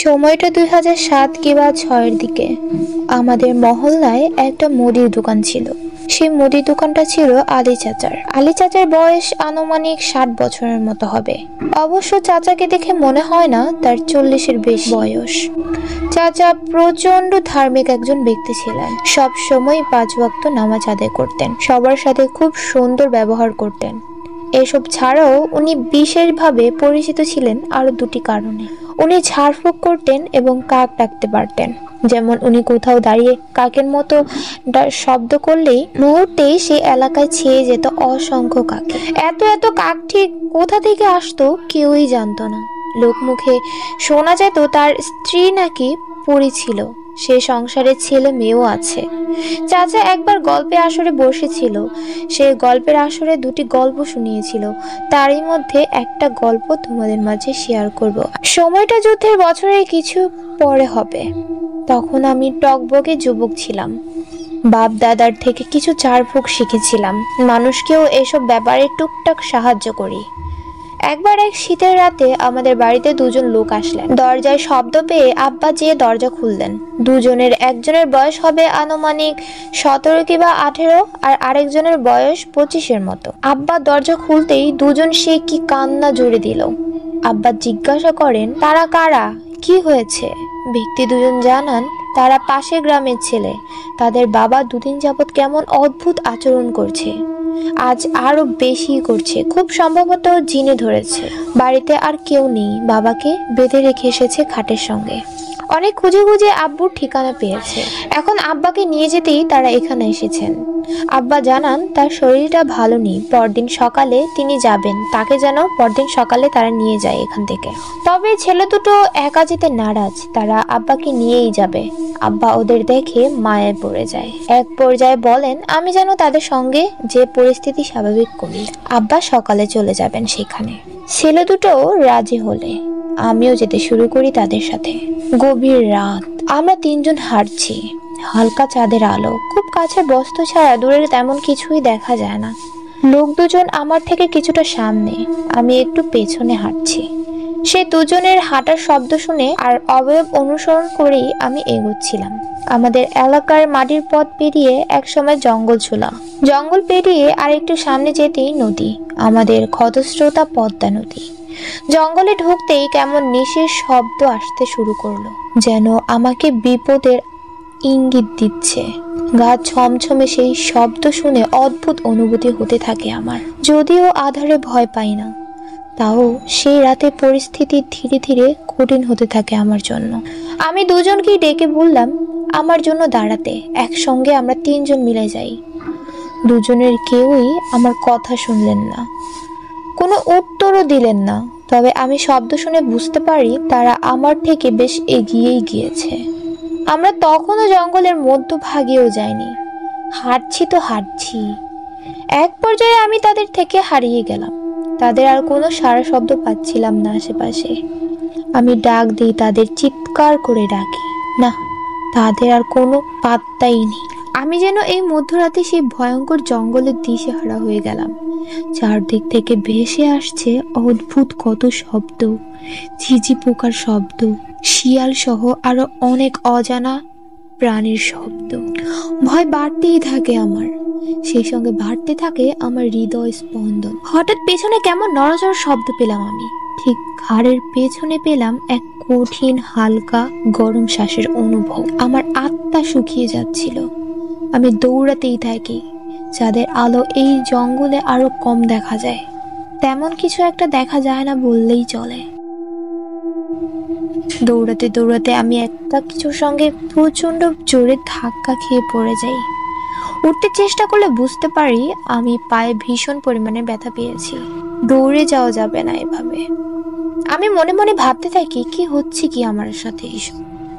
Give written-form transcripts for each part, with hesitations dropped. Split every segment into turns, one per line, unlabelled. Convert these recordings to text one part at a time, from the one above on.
সময়টা 2007 কিংবা 6-এর দিকে। আমাদের মহল্লায় একটা মুদির দোকান ছিল। সেই মুদির দোকানটা ছিল আলী চাচার। আলী চাচার বয়স আনুমানিক 60 বছরের মতো হবে। অবশ্য চাচাকে দেখে মনে হয় না তার 40-এর বেশি বয়স। চাচা প্রচন্ড ধার্মিক একজন ব্যক্তি ছিলেন। সব সময় 5 ওয়াক্ত নামাজ আদায় করতেন, সবার সাথে খুব সুন্দর ব্যবহার করতেন। এসব ছাড়াও উনি বিশেষভাবে পরিচিত ছিলেন আরো দুটি কারণে। উনি ঝাড়ফুঁক করতেন এবং কাক ডাকতে পারতেন। যেমন উনি কোথাও দাঁড়িয়ে কাকের মতো শব্দ করলেই মুহূর্তেই সেই এলাকায় ছেয়ে যেত অসংখ্য কাক। এত এত কাক ঠিক কোথা থেকে আসতো কেউই জানতো না। লোকমুখে শোনা যেত তার স্ত্রী নাকি পরী ছিল, সে সংসারে ছেলে মেয়েও আছে। চাচা একবার গল্পের আসরে বসেছিল। সে গল্পের আসরে দুটি গল্প শুনিয়েছিল। তারই মধ্যে একটা গল্প তোমাদের মাঝে শেয়ার করব। সময়টা যুদ্ধের বছরের কিছু পরে হবে। তখন আমি টকবকে যুবক ছিলাম। বাপ দাদার থেকে কিছু ঝাড়ফুঁক শিখেছিলাম। মানুষকেও এসব ব্যাপারে টুকটাক সাহায্য করি। একবার এক শীতের রাতে আমাদের বাড়িতে দুজন লোক আসলেন। দরজায় শব্দ পেয়ে আব্বা যেয়ে দরজা খুললেন। দুজনের একজনের বয়স হবে আনুমানিক 17 কিংবা 18, আর আরেকজনের বয়স 25-এর মতো। আব্বা দরজা খুলতেই দুজন সে কি কান্না জুড়ে দিল। আব্বা জিজ্ঞাসা করেন, তারা কারা, কি হয়েছে? ব্যক্তি দুজন জানান তারা পাশের গ্রামের ছেলে। তাদের বাবা দুদিন যাবৎ কেমন অদ্ভুত আচরণ করছে, আজ আরো বেশি করছে। খুব সম্ভবত জিনে ধরেছে। বাড়িতে আর কেউ নেই, বাবাকে বেঁধে রেখে এসেছে খাটের সঙ্গে। অনেক খুঁজে খুঁজে আব্বুর ঠিকানা পেয়েছে। এখন আব্বাকে নিয়ে যেতেই তারা এখানে এসেছেন। আব্বা জানান তার শরীরটা ভালো নেই, পরদিন সকালে তিনি যাবেন। তাকে যেন পরদিন সকালে তারা নিয়ে যায় এখান থেকে। তবে ছেলে দুটো একা যেতে নারাজ, তারা আব্বাকে নিয়েই যাবে। আব্বা ওদের দেখে মায়ায় পড়ে যায়। এক পর্যায়ে বলেন আমি যেন তাদের সঙ্গে যে পরিস্থিতি স্বাভাবিক করি। আব্বা সকালে চলে যাবেন সেখানে। ছেলে দুটো রাজি হলে আমিও যেতে শুরু করি তাদের সাথে। গভীর রাত, আমরা তিনজন হাঁটছি। হালকা চাঁদের আলো, খুব কাছে বস্তু ছাড়া দূরের তেমন কিছুই দেখা যায় না। লোক দুজন আমার থেকে কিছুটা সামনে, আমি একটু পেছনে হাঁটছি। সে দুজনের হাঁটার শব্দ শুনে আর অবয়ব অনুসরণ করেই আমি এগোচ্ছিলাম। আমাদের এলাকার মাটির পথ পেরিয়ে এক সময় জঙ্গল ছিলাম। জঙ্গল পেরিয়ে আর একটু সামনে যেতেই নদী, আমাদের ক্ষতস্রোতা পদ্মা নদী। জঙ্গলে ঢুকতেই কেমন নিশির শব্দ আসতে শুরু করলো, যেন আমাকে বিপদের ইঙ্গিত দিচ্ছে। গা ছমছমে সেই শব্দ শুনে অদ্ভুত অনুভূতি হতে থাকে আমার। যদিও আধারে ভয় পাই না, তাও সেই রাতে পরিস্থিতি ধীরে ধীরে কঠিন হতে থাকে আমার জন্য। আমি দুজনকেই ডেকে বললাম আমার জন্য দাঁড়াতে। একসঙ্গে আমরা তিনজন মিলে যাই। দুজনের কেউই আমার কথা শুনলেন না, কোনো উত্তরও দিলেন না। তবে আমি শব্দ শুনে বুঝতে পারি তারা আমার থেকে বেশ এগিয়েই গিয়েছে। আমরা তখনও জঙ্গলের মধ্যভাগেও যাইনি, হাঁটছি তো হাঁটছি। এক পর্যায়ে আমি তাদের থেকে হারিয়ে গেলাম। তাদের আর কোনো সারা শব্দ পাচ্ছিলাম না আশেপাশে। আমি ডাক দিই, তাদের চিৎকার করে ডাকি, না, তাদের আর কোনো পাত্তাই নেই। আমি যেন এই মধ্যরাতে সেই ভয়ঙ্কর জঙ্গলের দিশেহারা হয়ে গেলাম। চারদিক থেকে ভেসে আসছে অদ্ভুত কত শব্দ, ঝিঝি পোকার শব্দ, শিয়াল সহ আরো অনেক অজানা প্রাণীর শব্দ। ভয় বাড়তেই থাকে আমার, সেই সঙ্গে বাড়তে থাকে আমার হৃদয় স্পন্দন। হঠাৎ পেছনে কেমন নড়াচড়ার শব্দ পেলাম আমি। ঠিক ঘাড়ের পেছনে পেলাম এক কঠিন হালকা গরম শ্বাসের অনুভব। আমার আত্মা শুকিয়ে যাচ্ছিল। আমি দৌড়াতেই থাকি। যাদের আলো এই জঙ্গলে আরো কম দেখা যায়, তেমন কিছু একটা দেখা যায় না বললেই চলে। দৌড়াতে দৌড়াতে আমি একটা কিছুর সঙ্গে প্রচন্ড জোরে ধাক্কা খেয়ে পড়ে যাই। উঠতে চেষ্টা করলে বুঝতে পারি আমি পায়ে ভীষণ পরিমাণে ব্যথা পেয়েছি। দৌড়ে যাওয়া যাবে না এভাবে। আমি মনে মনে ভাবতে থাকি কি হচ্ছে কি আমার সাথে এসব।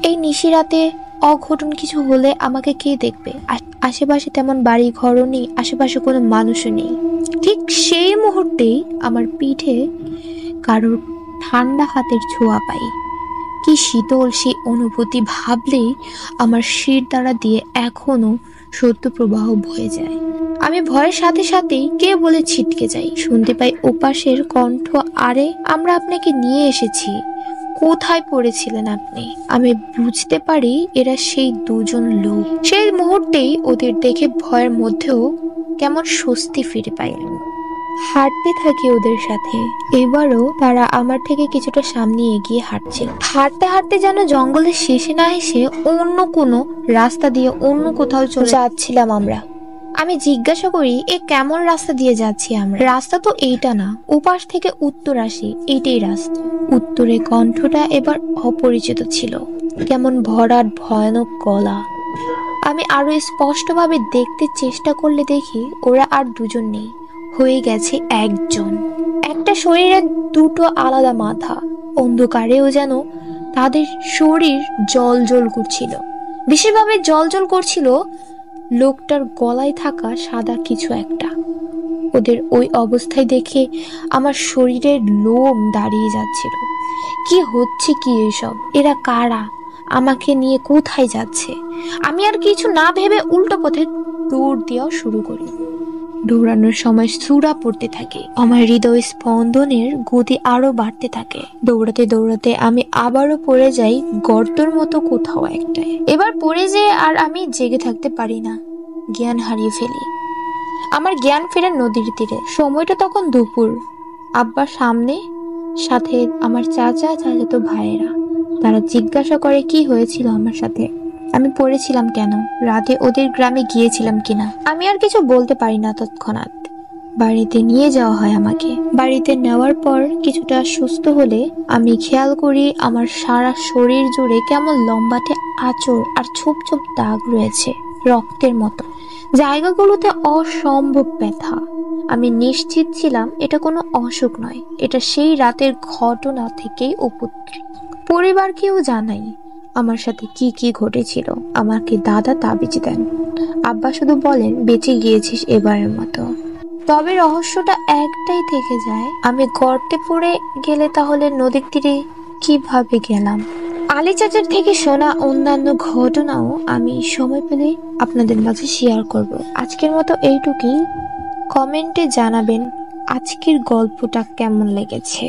এই নিশিরাতে অঘটন কিছু হলে আমাকে কে দেখবে? আশেপাশে তেমন বাড়ি ঘরও নেই, আশেপাশে কোনো মানুষও নেই। ঠিক সেই মুহূর্তেই আমার পিঠে কারোর ঠান্ডা হাতের ছোঁয়া পাই। কি শীতল সেই অনুভূতি, ভাবলেই আমার শির দ্বারা দিয়ে এখনো সত্য প্রবাহ বয়ে যায়। আমি ভয়ের সাথে সাথেই কে বলে ছিটকে যাই। শুনতে পাই ওপাশের কণ্ঠ, আরে আমরা আপনাকে নিয়ে এসেছি, কোথায় পড়েছিলেন আপনি? আমি বুঝতে পারি এরা সেই দুজন লোক। সেই মুহূর্তেই ওদের দেখে ভয়ের মধ্যেও কেমন স্বস্তি ফিরে পাইলাম। হাঁটতে থাকি ওদের সাথে। এবারও তারা আমার থেকে কিছুটা সামনে এগিয়ে হাঁটছিল। হাঁটতে হাঁটতে যেন জঙ্গলের শেষে না এসে অন্য কোনো রাস্তা দিয়ে অন্য কোথাও চলে যাচ্ছিলাম আমরা। আমি জিজ্ঞাসা করি, এ কেমন রাস্তা দিয়ে যাচ্ছি আমরা? রাস্তা তো এইটা না, ওপাশ থেকে উত্তর আসি, এইটাই রাস্তা। উত্তরে কণ্ঠটা এবার অপরিচিত ছিল, কেমন ভরাট ভয়ানক গলা। আমি আরো স্পষ্টভাবে দেখতে চেষ্টা করলে দেখি ওরা আর দুজন নেই, হয়ে গেছে একজন। একটা শরীরের দুটো আলাদা মাথা। অন্ধকারেও যেন তাদের শরীর জ্বলজ্বল করছিল। বিশেষভাবে জ্বলজ্বল করছিল লোকটার গলায় থাকা সাদা কিছু একটা। ওদের ওই অবস্থায় দেখে আমার শরীরের লোম দাঁড়িয়ে যাচ্ছিল। কি হচ্ছে কি এসব? এরা কারা? আমাকে নিয়ে কোথায় যাচ্ছে? আমি আর কিছু না ভেবে উল্টো পথে দৌড় দেওয়া শুরু করি। দৌড়ানোর সময় সূরা পড়তে থাকে, আমার হৃদয় স্পন্দনের গতি আরো বাড়তে থাকে। দৌড়াতে দৌড়াতে আমি আবারও পড়ে যাই গর্তর মতো কোথাও একটায়। এবার পড়ে যেয়ে আর আমি জেগে থাকতে পারি না, জ্ঞান হারিয়ে ফেলি। আমার জ্ঞান ফেরে নদীর তীরে। সময়টা তখন দুপুর। আব্বার সামনে, সাথে আমার চাচা চাচাতো ভাইয়েরা। তারা জিজ্ঞাসা করে কি হয়েছিল আমার সাথে, আমি পড়েছিলাম কেন, রাতে ওদের গ্রামে গিয়েছিলাম কিনা। আমি আর কিছু বলতে পারি না। তৎক্ষণাৎ বাড়িতে নিয়ে যাওয়া হয় আমাকে। বাড়িতে নেওয়ার পর কিছুটা সুস্থ হলে আমি খেয়াল করি আমার সারা শরীর জুড়ে কেমন লম্বাটে আঁচড় আর ছোপ ছোপ দাগ রয়েছে, রক্তের মতো। জায়গাগুলোতে অসম্ভব ব্যথা। আমি নিশ্চিত ছিলাম এটা কোনো অসুখ নয়, এটা সেই রাতের ঘটনা থেকেই উপদ্রব। পরিবারকেও জানাই আমার সাথে কি কি ঘটেছিল। আমাকে দাদা তাবিজ দেন, আব্বা শুধু বলেন বেঁচে গিয়েছিস এবারের মতো। তবে রহস্যটা একটাই থেকে যায়, আমি গর্তে পড়ে গেলে তাহলে নদীর তীরে কিভাবে গেলাম? আলী চাচার থেকে শোনা অন্যান্য ঘটনাও আমি সময় পেলে আপনাদের মাঝে শেয়ার করব। আজকের মতো এইটুকুই। কমেন্টে জানাবেন আজকের গল্পটা কেমন লেগেছে।